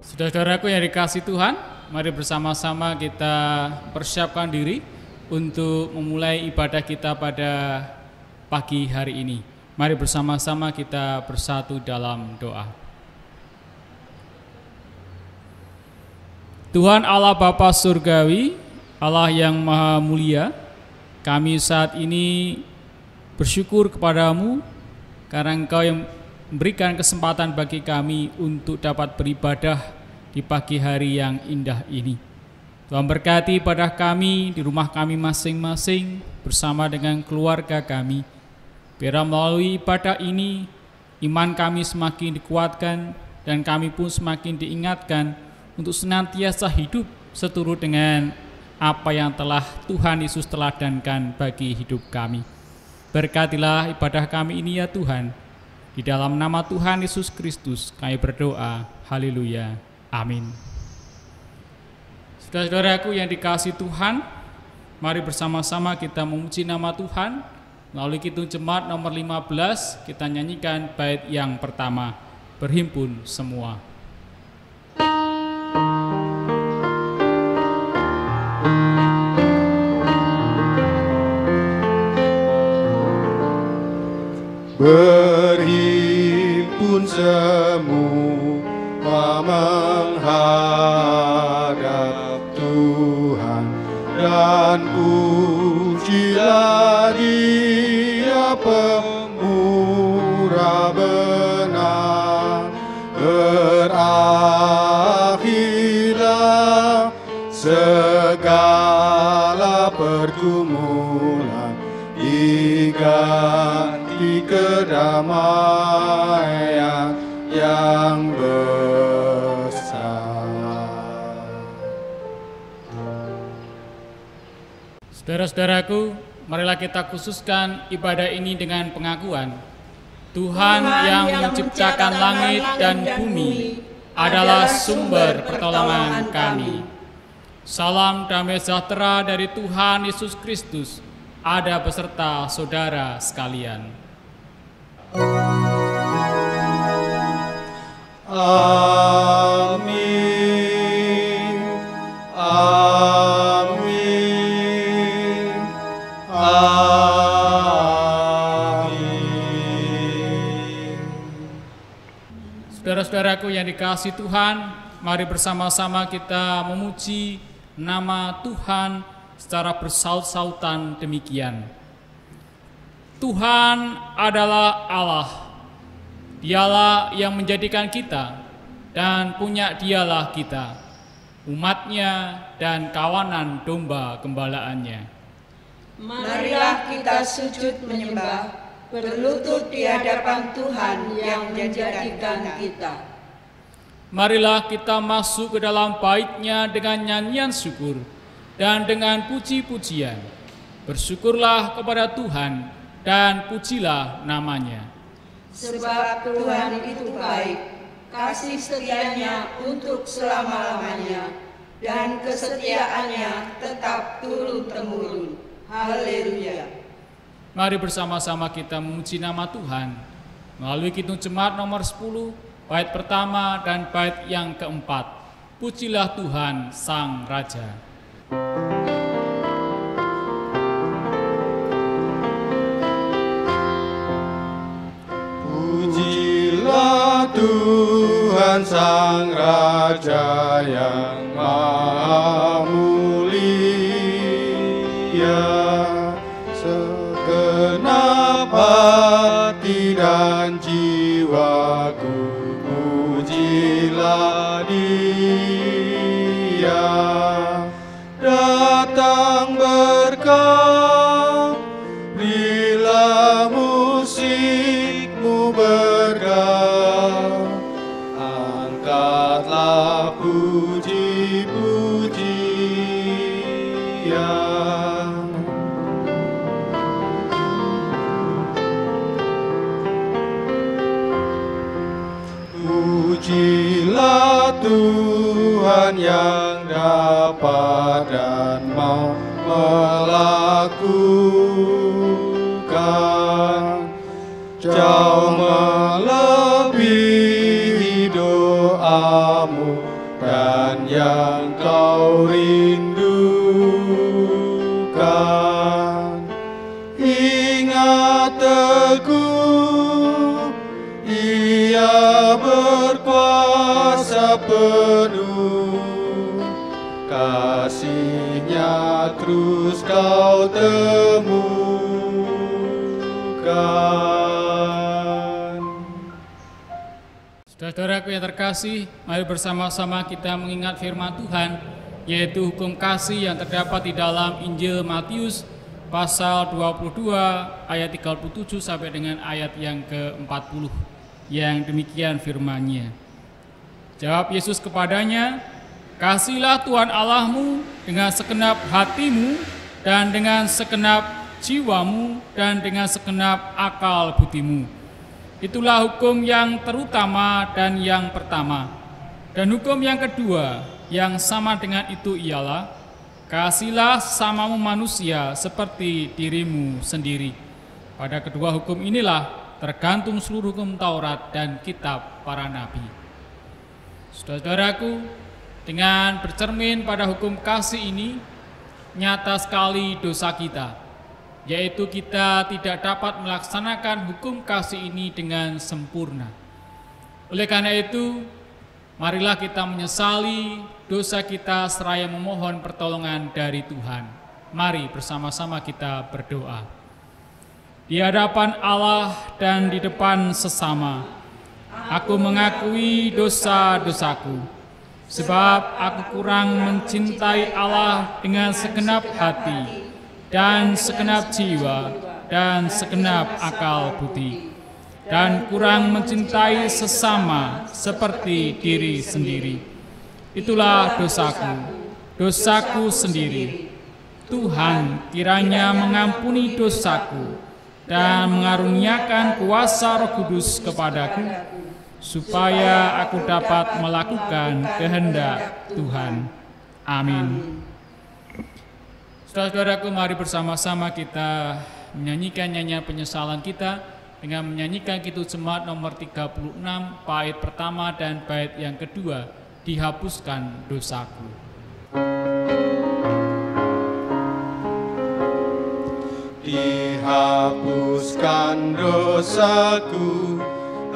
Saudara-saudaraku yang dikasihi Tuhan, mari bersama-sama kita persiapkan diri untuk memulai ibadah kita pada pagi hari ini. Mari bersama-sama kita bersatu dalam doa. Tuhan Allah Bapa Surgawi, Allah yang Maha Mulia, kami saat ini bersyukur kepadamu karena Engkau yang memberikan kesempatan bagi kami untuk dapat beribadah di pagi hari yang indah ini. Tuhan berkati ibadah kami di rumah kami masing-masing bersama dengan keluarga kami. Biar melalui ibadah ini iman kami semakin dikuatkan dan kami pun semakin diingatkan untuk senantiasa hidup seturut dengan apa yang telah Tuhan Yesus teladankan bagi hidup kami. Berkatilah ibadah kami ini ya Tuhan. Di dalam nama Tuhan Yesus Kristus kami berdoa. Haleluya. Amin. Saudara-saudaraku yang dikasihi Tuhan, mari bersama-sama kita memuji nama Tuhan. Melalui Kidung Jemaat nomor 15, kita nyanyikan bait yang pertama, Berhimpun Semua. Berhimpun semua menghadap Tuhan dan pujilah Dia pemurah benar. Berakhirlah segala pergumulan, diganti kedamaian yang besar. Saudara-saudaraku, marilah kita khususkan ibadah ini dengan pengakuan Tuhan yang menciptakan langit dan bumi adalah sumber pertolongan kami. Salam damai sejahtera dari Tuhan Yesus Kristus ada beserta saudara sekalian. Amin. Amin. Amin. Saudara-saudaraku yang dikasihi Tuhan, mari bersama-sama kita memuji nama Tuhan secara bersaut-sautan demikian. Tuhan adalah Allah. Dialah yang menjadikan kita dan punya dialah kita, umatnya dan kawanan domba gembalaannya. Marilah kita sujud menyembah, berlutut di hadapan Tuhan yang menjadikan kita. Marilah kita masuk ke dalam bait-Nya dengan nyanyian syukur dan dengan puji-pujian. Bersyukurlah kepada Tuhan dan pujilah namanya. Sebab Tuhan itu baik, kasih setianya untuk selama-lamanya, dan kesetiaannya tetap turun-temurun. Haleluya. Mari bersama-sama kita memuji nama Tuhan melalui Kidung Jemaat nomor 10, bait pertama dan bait yang keempat. Pujilah Tuhan Sang Raja. Pujilah Tuhan Sang Raja yang Maha Mulia, segenap hati dan jiwaku pujilah Dia. Datang berkah, berilah musikmu bergah, angkatlah puji-pujian. Pujilah Tuhan yang dapat dan mau melakukan, jauh melebihi doa cintamu dan yang kau rindukan. Ingat teguh, Ia berkuasa penuh, kasih-Nya terus kau temukan. Saudara-saudaraku yang terkasih, mari bersama-sama kita mengingat firman Tuhan, yaitu hukum kasih yang terdapat di dalam Injil Matius pasal 22 ayat 37 sampai dengan ayat yang ke-40. Yang demikian firman-Nya. Jawab Yesus kepadanya, "Kasihilah Tuhan Allahmu dengan segenap hatimu dan dengan segenap jiwamu dan dengan segenap akal budimu. Itulah hukum yang terutama dan yang pertama. Dan hukum yang kedua yang sama dengan itu ialah, kasihilah sesamamu manusia seperti dirimu sendiri. Pada kedua hukum inilah tergantung seluruh hukum Taurat dan kitab para nabi." Saudara-saudaraku, dengan bercermin pada hukum kasih ini, nyata sekali dosa kita, yaitu kita tidak dapat melaksanakan hukum kasih ini dengan sempurna. Oleh karena itu, marilah kita menyesali dosa kita seraya memohon pertolongan dari Tuhan. Mari bersama-sama kita berdoa. Di hadapan Allah dan di depan sesama, aku mengakui dosa-dosaku, sebab aku kurang mencintai Allah dengan segenap hati dan segenap jiwa dan segenap akal budi, dan kurang mencintai sesama seperti diri sendiri. Itulah dosaku sendiri. Tuhan kiranya mengampuni dosaku dan mengaruniakan kuasa Roh Kudus kepadaku, supaya aku dapat melakukan kehendak Tuhan. Amin. Saudara-saudaraku, mari bersama-sama kita menyanyikan nyanyian penyesalan kita dengan menyanyikan Kidung Jemaat nomor 36, bait pertama dan bait yang kedua, "Dihapuskan dosaku." Dihapuskan dosaku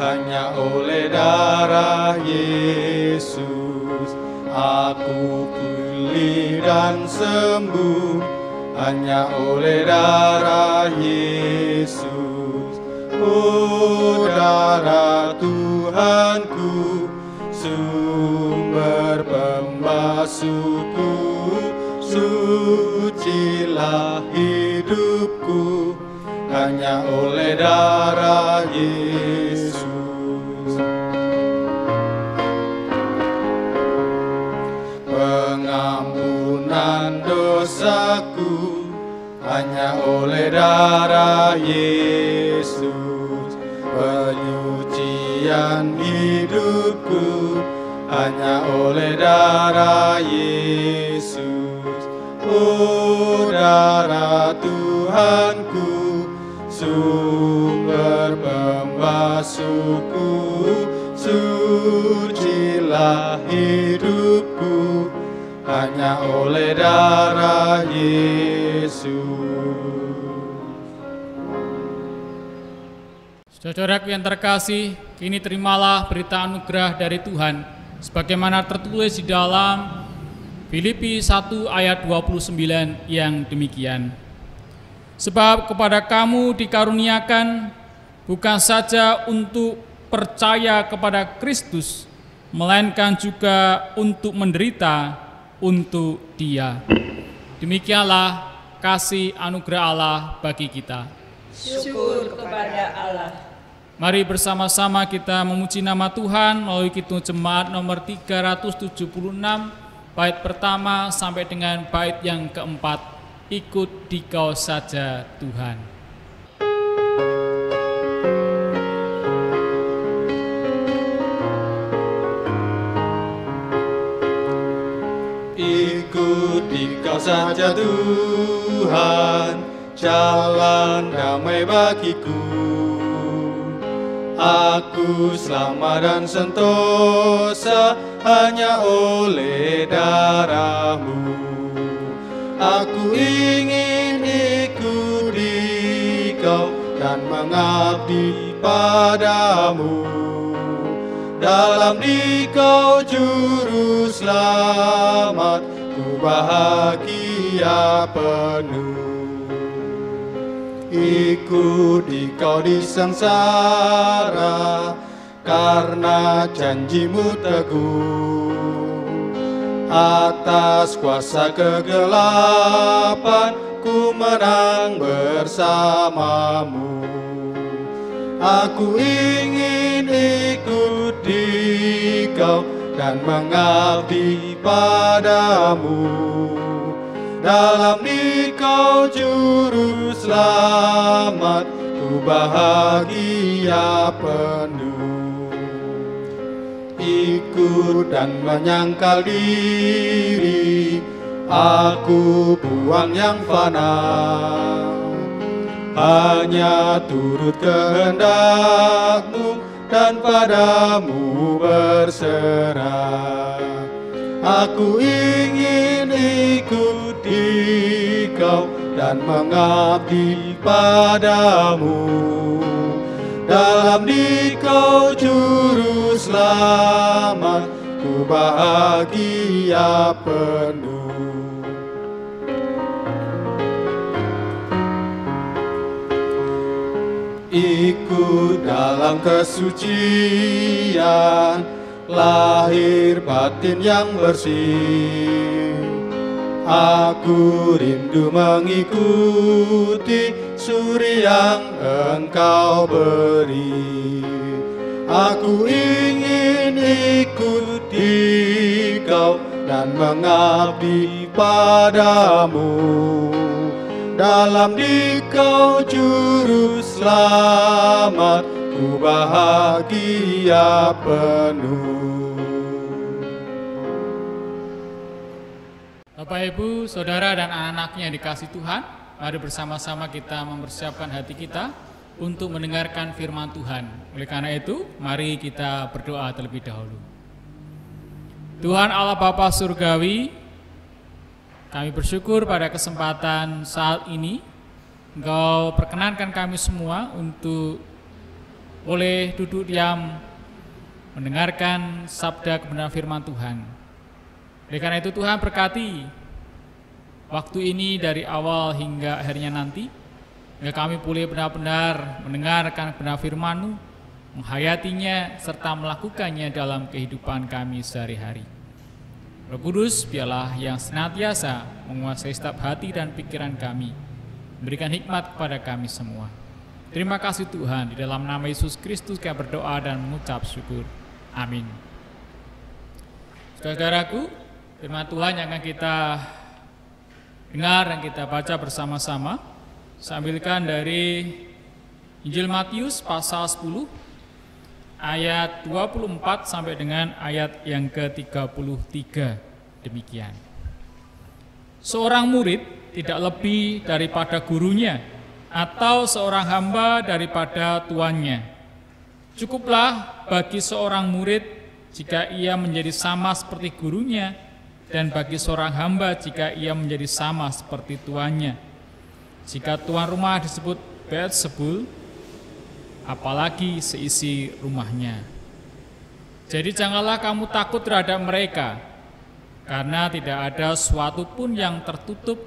hanya oleh darah Yesus. Aku pulih dan sembuh hanya oleh darah Yesus. Oh, darah Tuhanku, sumber pembasuhku, sucilah hidupku hanya oleh darah Yesus. Pengampunan dosaku hanya oleh darah Yesus. Penyucian hidupku hanya oleh darah Yesus. Oh, darah Tuhanku, sumber pembasuhku, sucilah hidupku hanya oleh darah Yesus. Saudaraku yang terkasih, kini terimalah berita anugerah dari Tuhan, sebagaimana tertulis di dalam Filipi 1 ayat 29 yang demikian. Sebab kepada kamu dikaruniakan bukan saja untuk percaya kepada Kristus, melainkan juga untuk menderita untuk Dia. Demikianlah kasih anugerah Allah bagi kita. Syukur kepada Allah. Mari bersama-sama kita memuji nama Tuhan melalui Kidung Jemaat nomor 376, bait pertama sampai dengan bait yang keempat, "Ikut Dikau saja Tuhan." Ikut Dikau saja Tuhan, jalan damai bagiku. Aku selamat dan sentosa hanya oleh darah-Mu. Aku ingin ikut Dikau dan mengabdi padamu. Dalam Dikau juru selamat, ku bahagia penuh. Ikut Dikau di sengsara, karena janji-Mu teguh. Atas kuasa kegelapan, ku menang bersama-Mu. Aku ingin ikut Dikau dan mengabdi padamu. Dalam Dikau juru selamat, ku bahagia penuh. Ikut dan menyangkal diri, aku buang yang fana, hanya turut kehendak-Mu dan padamu berserah. Aku ingin ikut Dikau dan mengabdi padamu. Dalam Dikau juru selamat, ku bahagia penuh. Ikut dalam kesucian, lahir batin yang bersih. Aku rindu mengikuti suri yang Engkau beri. Aku ingin ikut Dikau dan mengabdi padamu. Dalam Dikau juru selamat, ku bahagia penuh. Bapak, Ibu, Saudara, dan anak-anaknya yang dikasihi Tuhan, mari bersama-sama kita mempersiapkan hati kita untuk mendengarkan firman Tuhan. Oleh karena itu, mari kita berdoa terlebih dahulu. Tuhan Allah Bapa Surgawi, kami bersyukur pada kesempatan saat ini Engkau perkenankan kami semua untuk boleh duduk diam mendengarkan sabda kebenaran firman Tuhan. Oleh karena itu Tuhan berkati waktu ini dari awal hingga akhirnya nanti, hingga kami boleh benar-benar mendengarkan kebenaran firman-Mu, menghayatinya serta melakukannya dalam kehidupan kami sehari-hari. Roh Kudus, biarlah yang senantiasa menguasai setiap hati dan pikiran kami, memberikan hikmat kepada kami semua. Terima kasih Tuhan, di dalam nama Yesus Kristus kami berdoa dan mengucap syukur. Amin. Saudaraku, firman Tuhan yang akan kita dengar dan kita baca bersama-sama, saya ambilkan dari Injil Matius pasal 10 ayat 24 sampai dengan ayat yang ke-33. Demikian. Seorang murid tidak lebih daripada gurunya, atau seorang hamba daripada tuannya. Cukuplah bagi seorang murid jika ia menjadi sama seperti gurunya, dan bagi seorang hamba jika ia menjadi sama seperti tuannya. Jika tuan rumah disebut Beelzebul, apalagi seisi rumahnya. Jadi janganlah kamu takut terhadap mereka, karena tidak ada suatu pun yang tertutup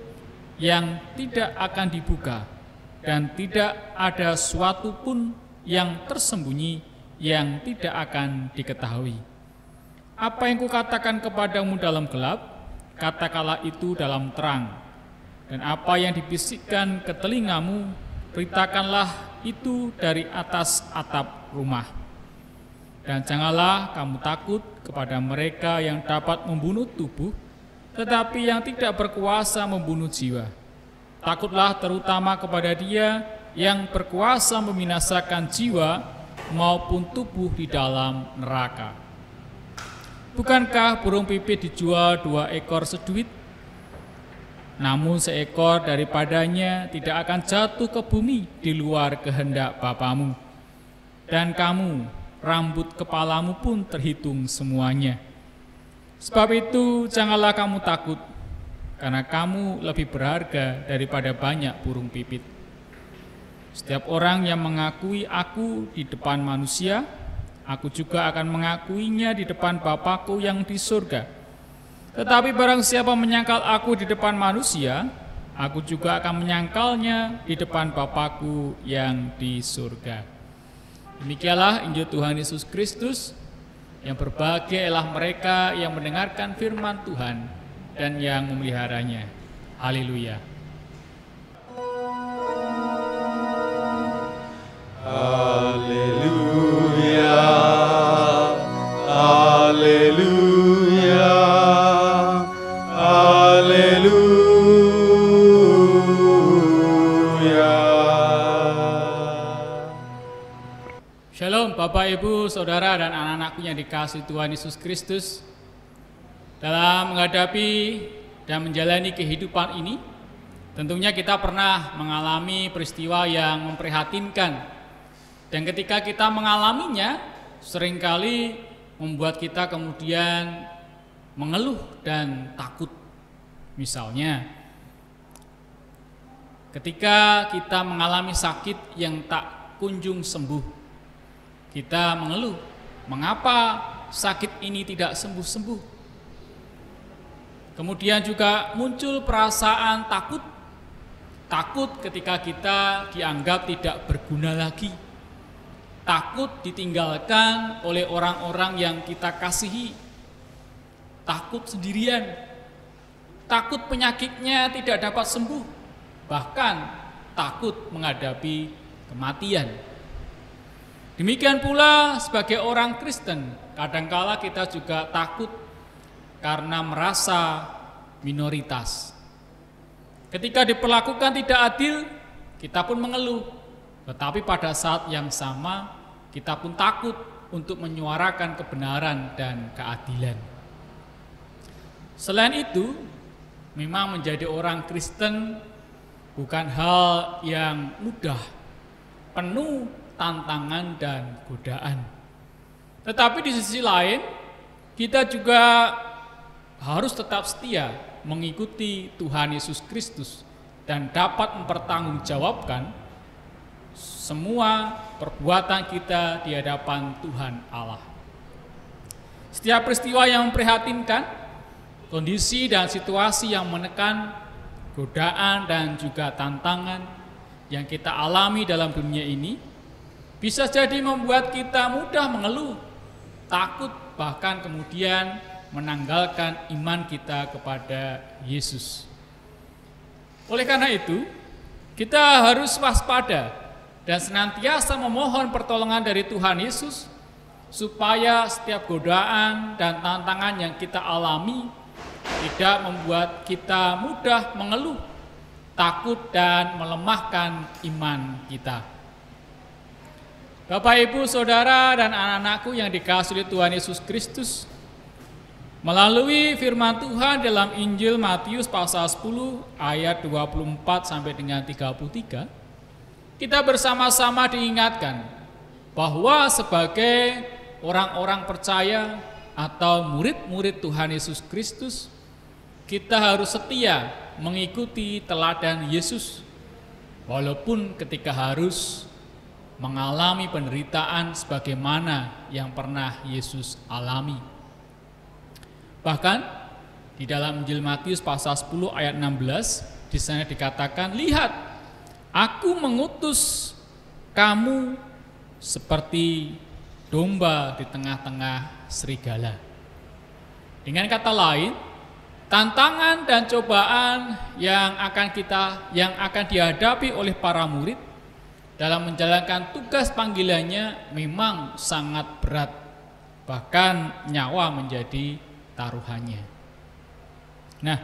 yang tidak akan dibuka, dan tidak ada suatu pun yang tersembunyi yang tidak akan diketahui. Apa yang kukatakan kepadamu dalam gelap, katakanlah itu dalam terang, dan apa yang dibisikkan ke telingamu, beritakanlah itu dari atas atap rumah. Dan janganlah kamu takut kepada mereka yang dapat membunuh tubuh, tetapi yang tidak berkuasa membunuh jiwa. Takutlah terutama kepada Dia yang berkuasa membinasakan jiwa maupun tubuh di dalam neraka. Bukankah burung pipit dijual 2 ekor seduit? Namun seekor daripadanya tidak akan jatuh ke bumi di luar kehendak Bapamu. Dan kamu, rambut kepalamu pun terhitung semuanya. Sebab itu janganlah kamu takut, karena kamu lebih berharga daripada banyak burung pipit. Setiap orang yang mengakui aku di depan manusia, aku juga akan mengakuinya di depan Bapa-Ku yang di surga. Tetapi barang siapa menyangkal aku di depan manusia, aku juga akan menyangkalnya di depan Bapa-Ku yang di surga. Demikianlah Injil Tuhan Yesus Kristus. Yang berbahagia ialah mereka yang mendengarkan firman Tuhan dan yang memeliharanya. Haleluya. Haleluya. Haleluya. Haleluya. Shalom Bapak, Ibu, Saudara, dan anak-anakku yang dikasihi Tuhan Yesus Kristus. Dalam menghadapi dan menjalani kehidupan ini, tentunya kita pernah mengalami peristiwa yang memprihatinkan. Dan ketika kita mengalaminya, seringkali membuat kita kemudian mengeluh dan takut. Misalnya, ketika kita mengalami sakit yang tak kunjung sembuh, kita mengeluh, mengapa sakit ini tidak sembuh-sembuh? Kemudian juga muncul perasaan takut. Takut ketika kita dianggap tidak berguna lagi. Takut ditinggalkan oleh orang-orang yang kita kasihi. Takut sendirian. Takut penyakitnya tidak dapat sembuh. Bahkan takut menghadapi kematian. Demikian pula sebagai orang Kristen, kadangkala kita juga takut karena merasa minoritas. Ketika diperlakukan tidak adil, kita pun mengeluh. Tetapi pada saat yang sama, kita pun takut untuk menyuarakan kebenaran dan keadilan. Selain itu, memang menjadi orang Kristen bukan hal yang mudah, penuh tantangan dan godaan. Tetapi di sisi lain, kita juga harus tetap setia mengikuti Tuhan Yesus Kristus dan dapat mempertanggungjawabkan semua perbuatan kita di hadapan Tuhan Allah. Setiap peristiwa yang memprihatinkan, kondisi dan situasi yang menekan, godaan dan juga tantangan yang kita alami dalam dunia ini bisa jadi membuat kita mudah mengeluh, takut, bahkan kemudian menanggalkan iman kita kepada Yesus. Oleh karena itu, kita harus waspada dan senantiasa memohon pertolongan dari Tuhan Yesus supaya setiap godaan dan tantangan yang kita alami tidak membuat kita mudah mengeluh, takut, dan melemahkan iman kita. Bapak, Ibu, Saudara, dan anak-anakku yang dikasihi Tuhan Yesus Kristus, melalui firman Tuhan dalam Injil Matius pasal 10 ayat 24 sampai dengan 33, kita bersama-sama diingatkan bahwa sebagai orang-orang percaya atau murid-murid Tuhan Yesus Kristus, kita harus setia mengikuti teladan Yesus, walaupun ketika harus mengalami penderitaan sebagaimana yang pernah Yesus alami. Bahkan di dalam Injil Matius pasal 10 ayat 16 di sana dikatakan, "Lihat, aku mengutus kamu seperti domba di tengah-tengah serigala." Dengan kata lain, tantangan dan cobaan yang akan dihadapi oleh para murid dalam menjalankan tugas panggilannya memang sangat berat, bahkan nyawa menjadi taruhannya. Nah,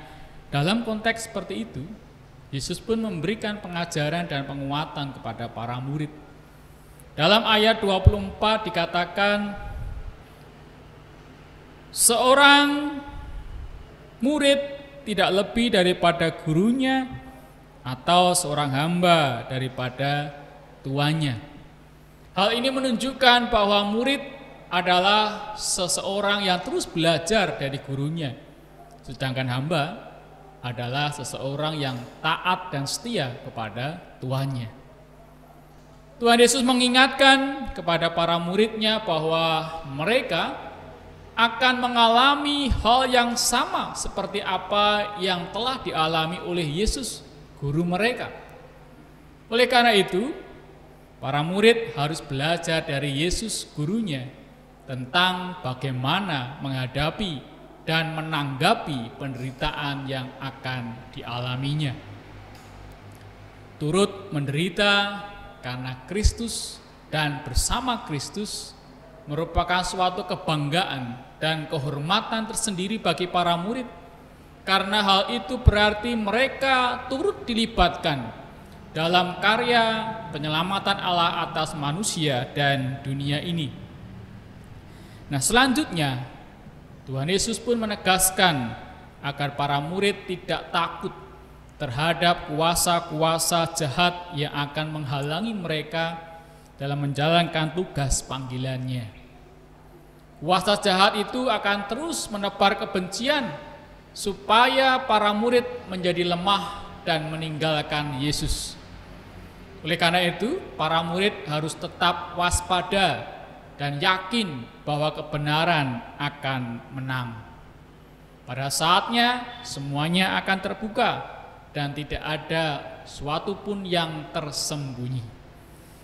dalam konteks seperti itu, Yesus pun memberikan pengajaran dan penguatan kepada para murid. Dalam ayat 24 dikatakan, seorang murid tidak lebih daripada gurunya, atau seorang hamba daripada tuannya. Hal ini menunjukkan bahwa murid adalah seseorang yang terus belajar dari gurunya, sedangkan hamba adalah seseorang yang taat dan setia kepada tuannya. Tuhan Yesus mengingatkan kepada para muridnya bahwa mereka akan mengalami hal yang sama seperti apa yang telah dialami oleh Yesus, guru mereka. Oleh karena itu, para murid harus belajar dari Yesus, gurunya, tentang bagaimana menghadapi dan menanggapi penderitaan yang akan dialaminya. Turut menderita karena Kristus dan bersama Kristus merupakan suatu kebanggaan dan kehormatan tersendiri bagi para murid, karena hal itu berarti mereka turut dilibatkan dalam karya penyelamatan Allah atas manusia dan dunia ini. Nah, selanjutnya Tuhan Yesus pun menegaskan agar para murid tidak takut terhadap kuasa-kuasa jahat yang akan menghalangi mereka dalam menjalankan tugas panggilannya. Kuasa jahat itu akan terus menebar kebencian supaya para murid menjadi lemah dan meninggalkan Yesus. Oleh karena itu, para murid harus tetap waspada dan yakin bahwa kebenaran akan menang. Pada saatnya semuanya akan terbuka dan tidak ada suatu pun yang tersembunyi.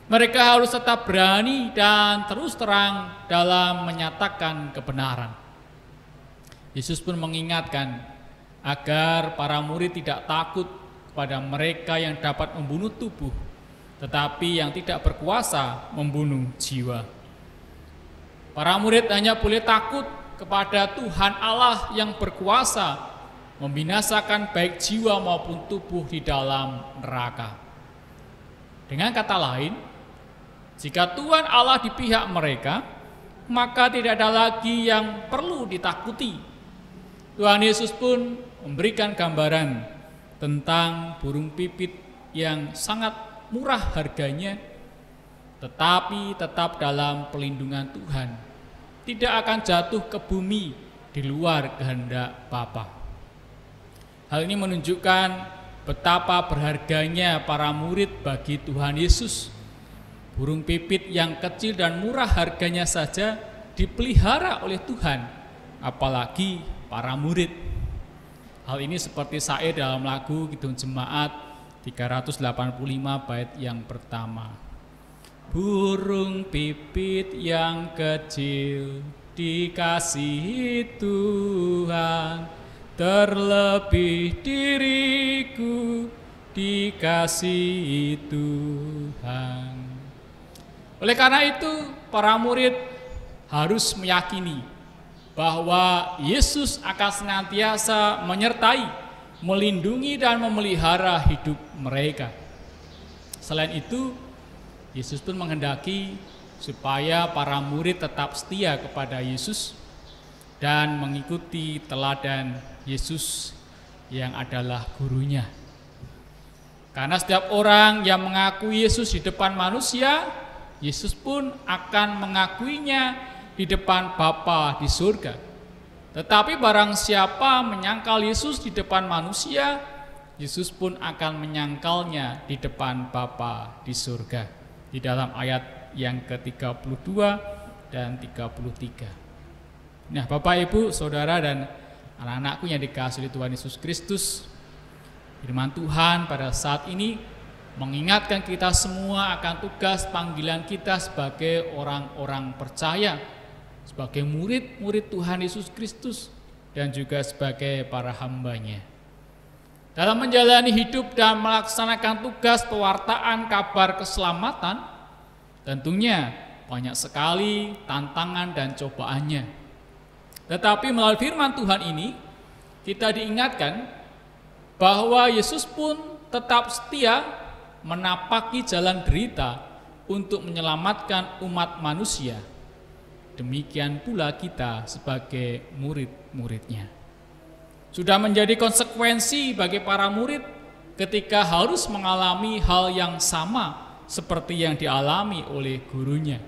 Mereka harus tetap berani dan terus terang dalam menyatakan kebenaran. Yesus pun mengingatkan agar para murid tidak takut kepada mereka yang dapat membunuh tubuh, tetapi yang tidak berkuasa membunuh jiwa. Para murid hanya boleh takut kepada Tuhan Allah yang berkuasa membinasakan baik jiwa maupun tubuh di dalam neraka. Dengan kata lain, jika Tuhan Allah di pihak mereka, maka tidak ada lagi yang perlu ditakuti. Tuhan Yesus pun memberikan gambaran tentang burung pipit yang sangat murah harganya, tetapi tetap dalam pelindungan Tuhan, tidak akan jatuh ke bumi di luar kehendak Bapa. Hal ini menunjukkan betapa berharganya para murid bagi Tuhan Yesus. Burung pipit yang kecil dan murah harganya saja dipelihara oleh Tuhan, apalagi para murid. Hal ini seperti syair dalam lagu Kidung Jemaat 385 bait yang pertama. Burung pipit yang kecil dikasihi Tuhan, terlebih diriku dikasihi Tuhan. Oleh karena itu, para murid harus meyakini bahwa Yesus akan senantiasa menyertai, melindungi dan memelihara hidup mereka. Selain itu, Yesus pun menghendaki supaya para murid tetap setia kepada Yesus dan mengikuti teladan Yesus yang adalah gurunya. Karena setiap orang yang mengakui Yesus di depan manusia, Yesus pun akan mengakuinya di depan Bapa di surga. Tetapi barang siapa menyangkal Yesus di depan manusia, Yesus pun akan menyangkalnya di depan Bapa di surga. Di dalam ayat yang ke-32 dan 33. Nah, Bapak, Ibu, Saudara, dan anak-anakku yang dikasihi Tuhan Yesus Kristus, firman Tuhan pada saat ini mengingatkan kita semua akan tugas panggilan kita sebagai orang-orang percaya, sebagai murid-murid Tuhan Yesus Kristus, dan juga sebagai para hambanya. Dalam menjalani hidup dan melaksanakan tugas pewartaan kabar keselamatan, tentunya banyak sekali tantangan dan cobaannya. Tetapi melalui firman Tuhan ini, kita diingatkan bahwa Yesus pun tetap setia menapaki jalan derita untuk menyelamatkan umat manusia. Demikian pula kita sebagai murid-muridnya. Sudah menjadi konsekuensi bagi para murid ketika harus mengalami hal yang sama seperti yang dialami oleh gurunya.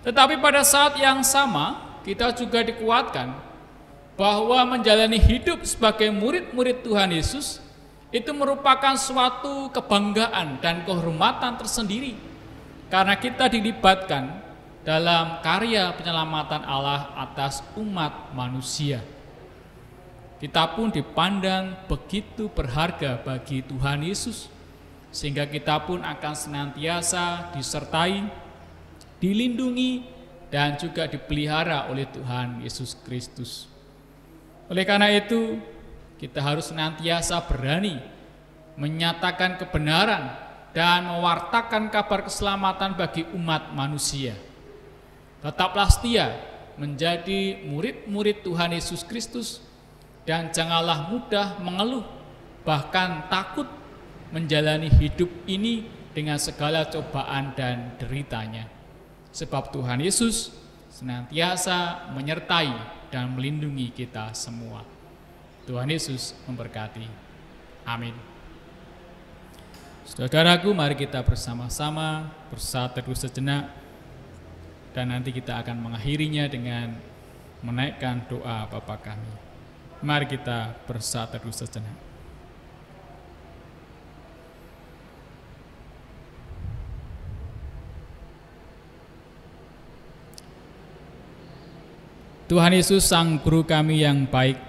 Tetapi pada saat yang sama, kita juga dikuatkan bahwa menjalani hidup sebagai murid-murid Tuhan Yesus itu merupakan suatu kebanggaan dan kehormatan tersendiri, karena kita dilibatkan dalam karya penyelamatan Allah atas umat manusia. Kita pun dipandang begitu berharga bagi Tuhan Yesus, sehingga kita pun akan senantiasa disertai, dilindungi, dan juga dipelihara oleh Tuhan Yesus Kristus. Oleh karena itu, kita harus senantiasa berani menyatakan kebenaran dan mewartakan kabar keselamatan bagi umat manusia. Tetaplah setia menjadi murid-murid Tuhan Yesus Kristus dan janganlah mudah mengeluh, bahkan takut menjalani hidup ini dengan segala cobaan dan deritanya. Sebab Tuhan Yesus senantiasa menyertai dan melindungi kita semua. Tuhan Yesus memberkati. Amin. Saudaraku, mari kita bersama-sama bersatu teduh sejenak, dan nanti kita akan mengakhirinya dengan menaikkan doa Bapa kami. Mari kita bersatu teduh sejenak. Tuhan Yesus, Sang Guru kami yang baik,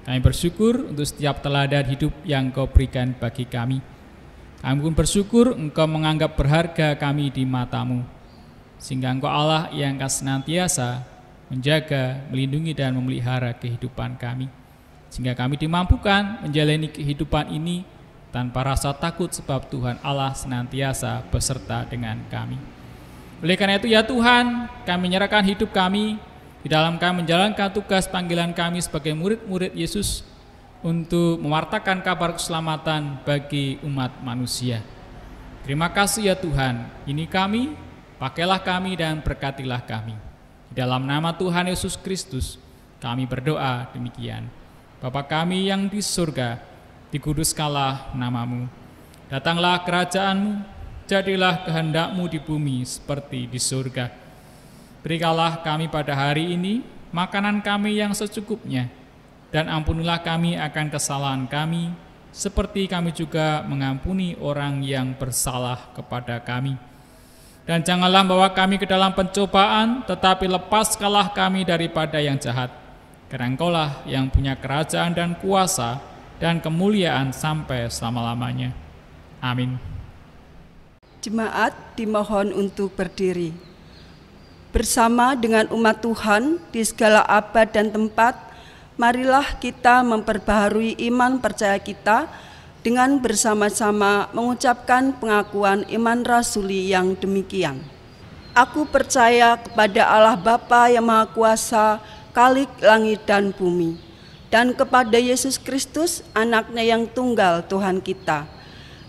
kami bersyukur untuk setiap teladan hidup yang Kau berikan bagi kami. Kami pun bersyukur Engkau menganggap berharga kami di mata-Mu, sehingga Engkau Allah yang akan senantiasa menjaga, melindungi, dan memelihara kehidupan kami, sehingga kami dimampukan menjalani kehidupan ini tanpa rasa takut, sebab Tuhan Allah senantiasa beserta dengan kami. Oleh karena itu ya Tuhan, kami menyerahkan hidup kami di dalam kami menjalankan tugas panggilan kami sebagai murid-murid Yesus untuk mewartakan kabar keselamatan bagi umat manusia. Terima kasih ya Tuhan, ini kami, pakailah kami dan berkatilah kami. Di dalam nama Tuhan Yesus Kristus, kami berdoa demikian. Bapa kami yang di surga, dikuduskanlah nama-Mu. Datanglah kerajaan-Mu, jadilah kehendak-Mu di bumi seperti di surga. Berikanlah kami pada hari ini makanan kami yang secukupnya, dan ampunilah kami akan kesalahan kami, seperti kami juga mengampuni orang yang bersalah kepada kami. Dan janganlah membawa kami ke dalam pencobaan, tetapi lepaskanlah kami daripada yang jahat. Karena Engkaulah yang punya kerajaan dan kuasa dan kemuliaan sampai selama-lamanya. Amin. Jemaat dimohon untuk berdiri. Bersama dengan umat Tuhan di segala abad dan tempat, marilah kita memperbaharui iman percaya kita dengan bersama-sama mengucapkan pengakuan iman rasuli yang demikian. Aku percaya kepada Allah Bapa yang Maha Kuasa, Khalik langit dan bumi, dan kepada Yesus Kristus, Anaknya yang tunggal Tuhan kita,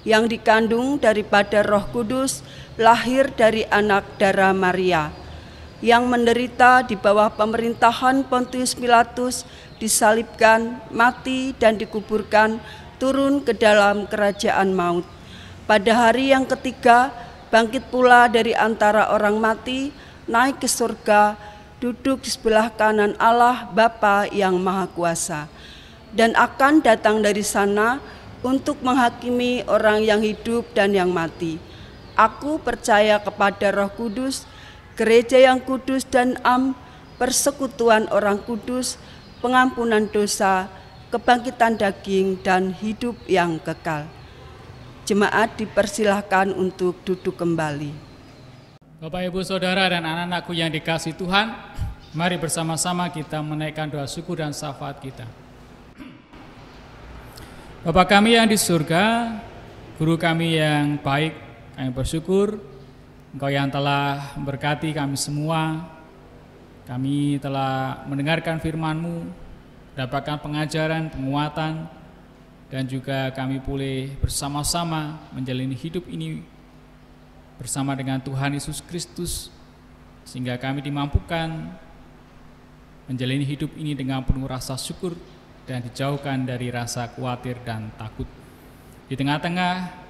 yang dikandung daripada Roh Kudus, lahir dari anak darah Maria, yang menderita di bawah pemerintahan Pontius Pilatus, disalibkan, mati, dan dikuburkan, turun ke dalam kerajaan maut. Pada hari yang ketiga, bangkit pula dari antara orang mati, naik ke surga, duduk di sebelah kanan Allah Bapa yang Maha Kuasa, dan akan datang dari sana untuk menghakimi orang yang hidup dan yang mati. Aku percaya kepada Roh Kudus, gereja yang kudus dan persekutuan orang kudus, pengampunan dosa, kebangkitan daging, dan hidup yang kekal. Jemaat dipersilahkan untuk duduk kembali. Bapak, Ibu, Saudara, dan anak-anakku yang dikasihi Tuhan, mari bersama-sama kita menaikkan doa syukur dan syafaat kita. Bapa kami yang di surga, Guru kami yang baik, kami bersyukur Engkau yang telah memberkati kami semua. Kami telah mendengarkan firman-Mu, dapatkan pengajaran, penguatan, dan juga kami boleh bersama-sama menjalani hidup ini bersama dengan Tuhan Yesus Kristus, sehingga kami dimampukan menjalani hidup ini dengan penuh rasa syukur dan dijauhkan dari rasa khawatir dan takut. Di tengah-tengah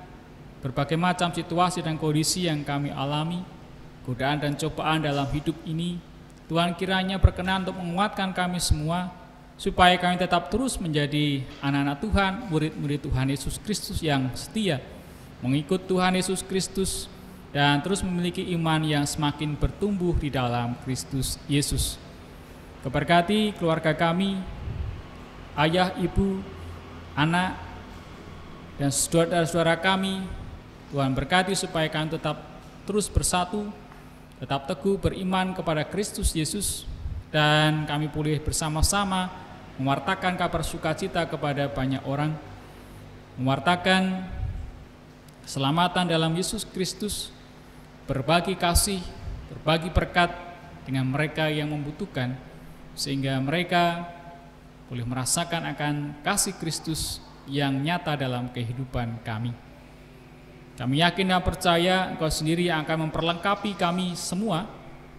berbagai macam situasi dan kondisi yang kami alami, godaan dan cobaan dalam hidup ini, Tuhan kiranya berkenan untuk menguatkan kami semua, supaya kami tetap terus menjadi anak-anak Tuhan, murid-murid Tuhan Yesus Kristus yang setia, mengikut Tuhan Yesus Kristus, dan terus memiliki iman yang semakin bertumbuh di dalam Kristus Yesus. Keberkati keluarga kami, ayah, ibu, anak, dan saudara-saudara kami. Tuhan berkati supaya kami tetap terus bersatu, tetap teguh beriman kepada Kristus Yesus, dan kami boleh bersama-sama mewartakan kabar sukacita kepada banyak orang, mewartakan keselamatan dalam Yesus Kristus, berbagi kasih, berbagi berkat dengan mereka yang membutuhkan, sehingga mereka boleh merasakan akan kasih Kristus yang nyata dalam kehidupan kami. Kami yakin dan percaya Engkau sendiri yang akan memperlengkapi kami semua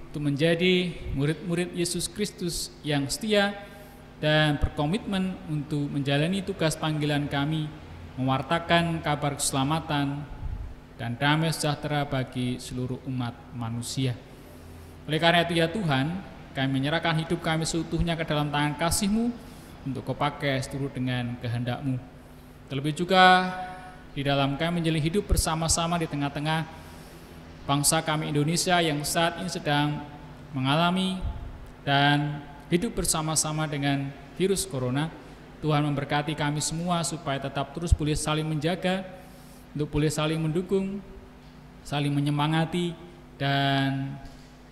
untuk menjadi murid-murid Yesus Kristus yang setia dan berkomitmen untuk menjalani tugas panggilan kami, mewartakan kabar keselamatan dan damai sejahtera bagi seluruh umat manusia. Oleh karena itu ya Tuhan, kami menyerahkan hidup kami seutuhnya ke dalam tangan kasih-Mu untuk Kau pakai seturut dengan kehendak-Mu. Terlebih juga di dalam kami menjalani hidup bersama-sama di tengah-tengah bangsa kami Indonesia yang saat ini sedang mengalami dan hidup bersama-sama dengan virus corona. Tuhan memberkati kami semua supaya tetap terus boleh saling menjaga, untuk boleh saling mendukung, saling menyemangati, dan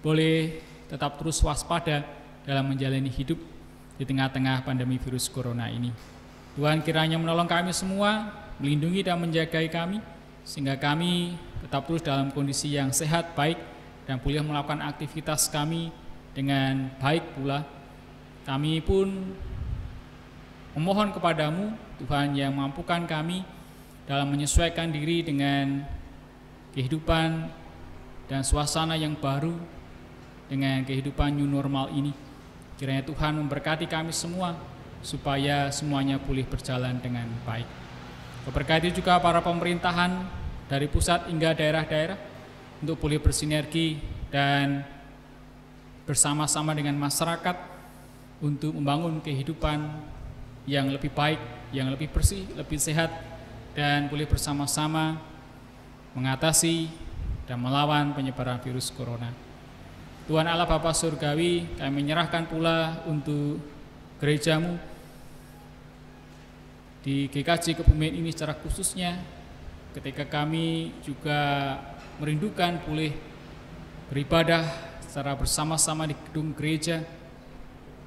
boleh tetap terus waspada dalam menjalani hidup di tengah-tengah pandemi virus corona ini. Tuhan kiranya menolong kami semua, melindungi dan menjagai kami, sehingga kami tetap terus dalam kondisi yang sehat, baik, dan boleh melakukan aktivitas kami dengan baik pula. Kami pun memohon kepadamu, Tuhan, yang mampukan kami dalam menyesuaikan diri dengan kehidupan dan suasana yang baru, dengan kehidupan new normal ini. Kiranya Tuhan memberkati kami semua, supaya semuanya boleh berjalan dengan baik. Berkati juga para pemerintahan dari pusat hingga daerah-daerah untuk boleh bersinergi dan bersama-sama dengan masyarakat untuk membangun kehidupan yang lebih baik, yang lebih bersih, lebih sehat, dan boleh bersama-sama mengatasi dan melawan penyebaran virus corona. Tuhan Allah Bapa Surgawi, kami menyerahkan pula untuk gereja-Mu di GKJ Kebumen ini secara khususnya, ketika kami juga merindukan boleh beribadah secara bersama-sama di gedung gereja.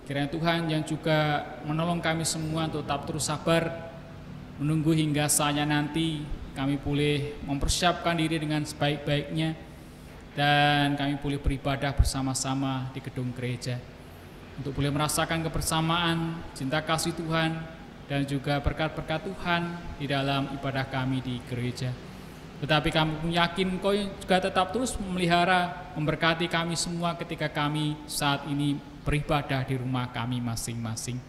Kiranya Tuhan yang juga menolong kami semua untuk tetap terus sabar, menunggu hingga saatnya nanti kami boleh mempersiapkan diri dengan sebaik-baiknya, dan kami boleh beribadah bersama-sama di gedung gereja, untuk boleh merasakan kebersamaan, cinta kasih Tuhan, dan juga berkat-berkat Tuhan di dalam ibadah kami di gereja. Tetapi kami pun yakin Kau juga tetap terus memelihara, memberkati kami semua ketika kami saat ini beribadah di rumah kami masing-masing.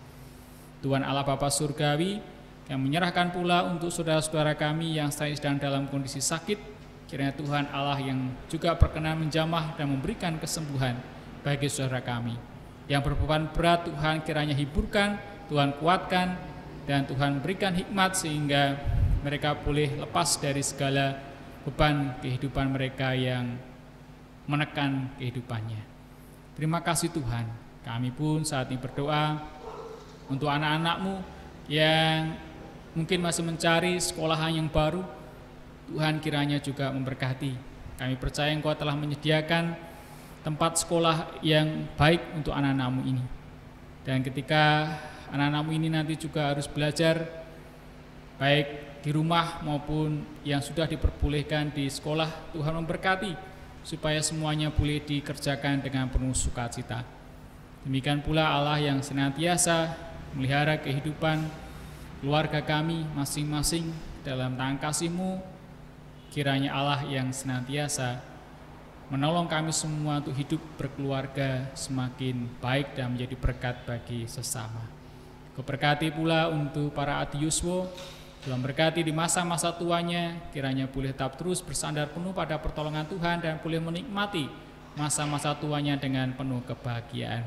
Tuhan Allah Bapa Surgawi, yang menyerahkan pula untuk saudara-saudara kami yang sedang dalam kondisi sakit. Kiranya Tuhan Allah yang juga berkenan menjamah dan memberikan kesembuhan bagi saudara kami. Yang berbeban berat, Tuhan kiranya hiburkan, Tuhan kuatkan, dan Tuhan berikan hikmat sehingga mereka boleh lepas dari segala beban kehidupan mereka yang menekan kehidupannya. Terima kasih Tuhan. Kami pun saat ini berdoa untuk anak-anak-Mu yang mungkin masih mencari sekolahan yang baru. Tuhan kiranya juga memberkati. Kami percaya Engkau telah menyediakan tempat sekolah yang baik untuk anak-anak-Mu ini. Dan ketika anak-anak-Mu ini nanti juga harus belajar baik di rumah maupun yang sudah diperbolehkan di sekolah, Tuhan memberkati supaya semuanya boleh dikerjakan dengan penuh sukacita. Demikian pula Allah yang senantiasa melihara kehidupan keluarga kami masing-masing dalam tangan kasih-Mu. Kiranya Allah yang senantiasa menolong kami semua untuk hidup berkeluarga semakin baik dan menjadi berkat bagi sesama. Keberkati pula untuk para Adi Yuswo, Tuhan berkati di masa-masa tuanya, kiranya boleh tetap terus bersandar penuh pada pertolongan Tuhan dan boleh menikmati masa-masa tuanya dengan penuh kebahagiaan.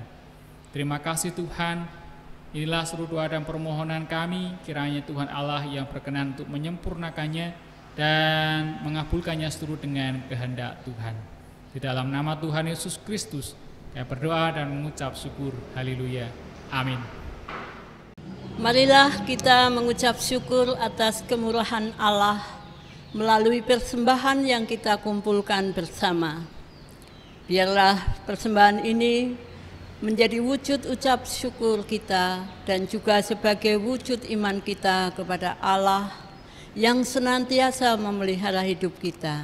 Terima kasih Tuhan, inilah seluruh doa dan permohonan kami, kiranya Tuhan Allah yang berkenan untuk menyempurnakannya dan mengabulkannya seluruh dengan kehendak Tuhan. Di dalam nama Tuhan Yesus Kristus, kami berdoa dan mengucap syukur. Haleluya. Amin. Marilah kita mengucap syukur atas kemurahan Allah melalui persembahan yang kita kumpulkan bersama. Biarlah persembahan ini menjadi wujud ucap syukur kita dan juga sebagai wujud iman kita kepada Allah yang senantiasa memelihara hidup kita.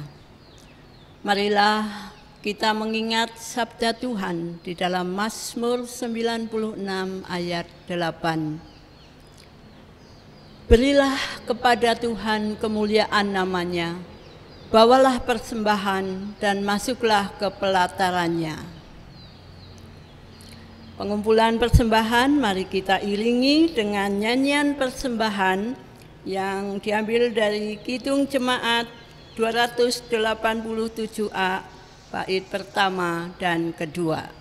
Marilah kita mengingat sabda Tuhan di dalam Mazmur 96 ayat 8. Berilah kepada Tuhan kemuliaan namanya, bawalah persembahan dan masuklah ke pelatarannya. Pengumpulan persembahan mari kita iringi dengan nyanyian persembahan yang diambil dari Kidung Jemaat 287A, bait pertama dan kedua.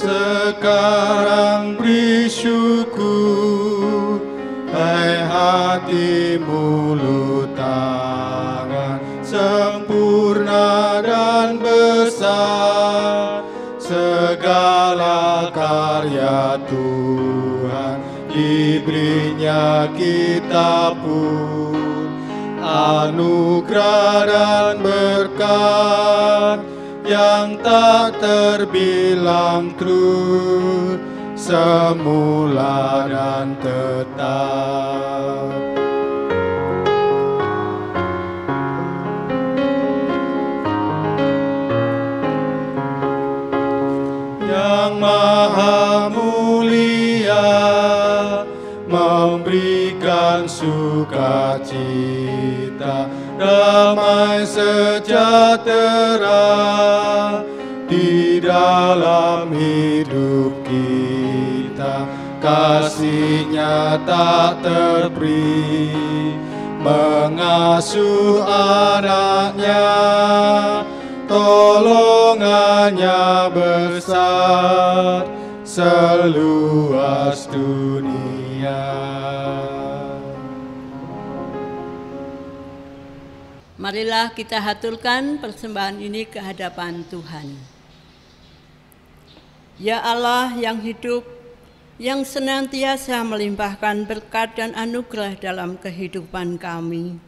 Sekarang beri syukur, hai hati mulut tangan, sempurna dan besar segala karya Tuhan, diberinya kita pun anugerah dan berkat yang tak terbilang terus, semula dan tetap. Yang Maha Mulia memberikan sukacita, damai sejahtera di dalam hidup kita. Kasih-Nya tak terperi, mengasuh anak-Nya, tolongannya besar seluas dunia. Marilah kita haturkan persembahan ini ke hadapan Tuhan. Ya Allah yang hidup, yang senantiasa melimpahkan berkat dan anugerah dalam kehidupan kami,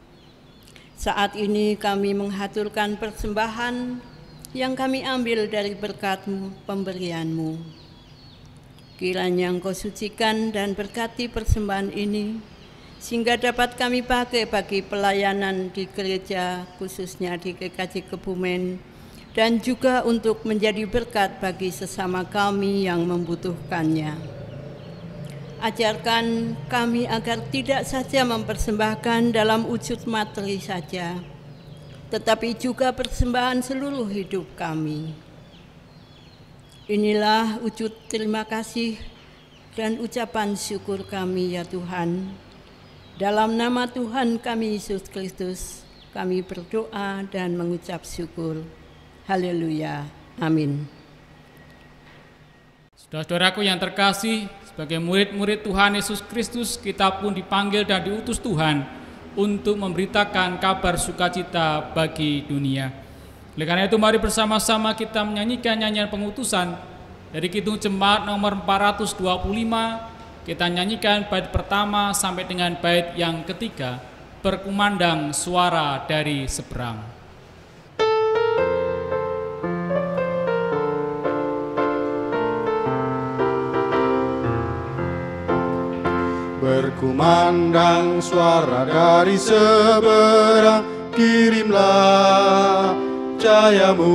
saat ini kami menghaturkan persembahan yang kami ambil dari berkat-Mu, pemberian-Mu. Kiranya Engkau sucikan dan berkati persembahan ini, sehingga dapat kami pakai bagi pelayanan di gereja, khususnya di GKJ Kebumen, dan juga untuk menjadi berkat bagi sesama kami yang membutuhkannya. Ajarkan kami agar tidak saja mempersembahkan dalam wujud materi saja, tetapi juga persembahan seluruh hidup kami. Inilah wujud terima kasih dan ucapan syukur kami ya Tuhan. Dalam nama Tuhan kami Yesus Kristus, kami berdoa dan mengucap syukur. Haleluya. Amin. Saudara-saudaraku yang terkasih, sebagai murid-murid Tuhan Yesus Kristus, kita pun dipanggil dan diutus Tuhan untuk memberitakan kabar sukacita bagi dunia. Oleh karena itu, mari bersama-sama kita menyanyikan nyanyian pengutusan dari Kidung Jemaat nomor 425. Kita nyanyikan bait pertama sampai dengan bait yang ketiga, berkumandang suara dari seberang. Berkumandang suara dari seberang, kirimlah cahayamu.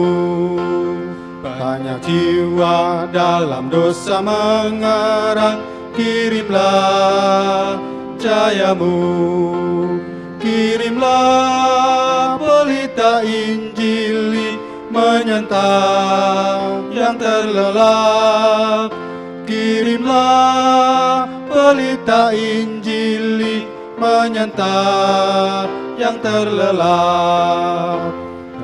Banyak jiwa dalam dosa mengerang, kirimlah cahayamu. Kirimlah pelita Injili menyentang yang terlelap. Kirimlah pelita Injili menyenta yang terlelap.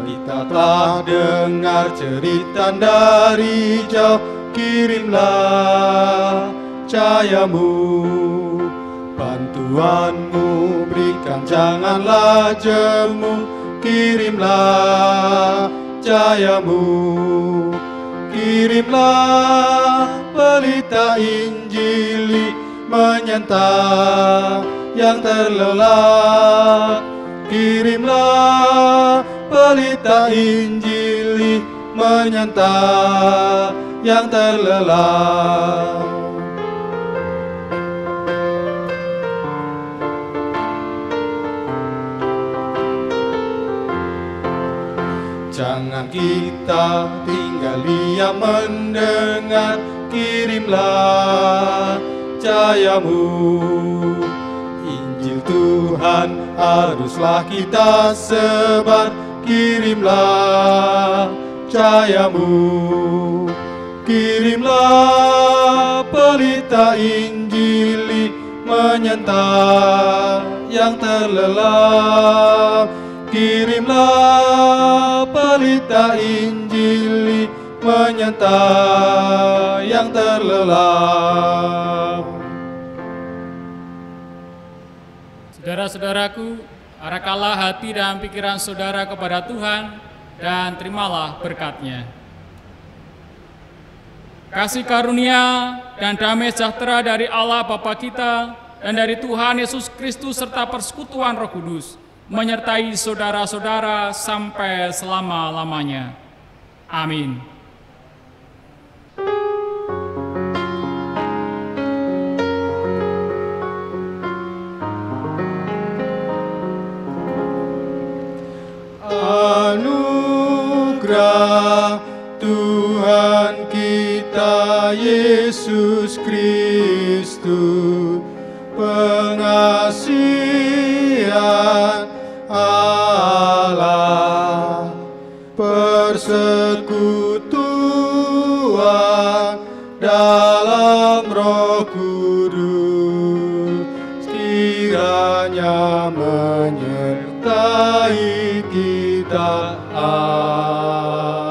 Kita telah dengar cerita dari jauh, kirimlah cahayamu, bantuanmu berikan, janganlah jemu, kirimlah cahayamu, kirimlah pelita Injili menyenta yang terlelap, kirimlah pelita Injili menyenta yang terlelap. Jangan kita tinggal diam mendengar, kirimlah cahayamu. Injil Tuhan haruslah kita sebar, kirimlah cahayamu, kirimlah pelita Injili menyenta yang terlelap, kirimlah pelita Injili menyenta yang terlelap. Saudara-saudaraku, arahkanlah hati dan pikiran saudara kepada Tuhan dan terimalah berkat-Nya. Kasih karunia dan damai sejahtera dari Allah Bapa kita dan dari Tuhan Yesus Kristus serta persekutuan Roh Kudus menyertai saudara-saudara sampai selama-lamanya. Amin. Anugerah Tuhan kita Yesus Kristus, pengasihan Allah, persekutuan dalam Roh Kudus, kiranya menyertai kita. Amin.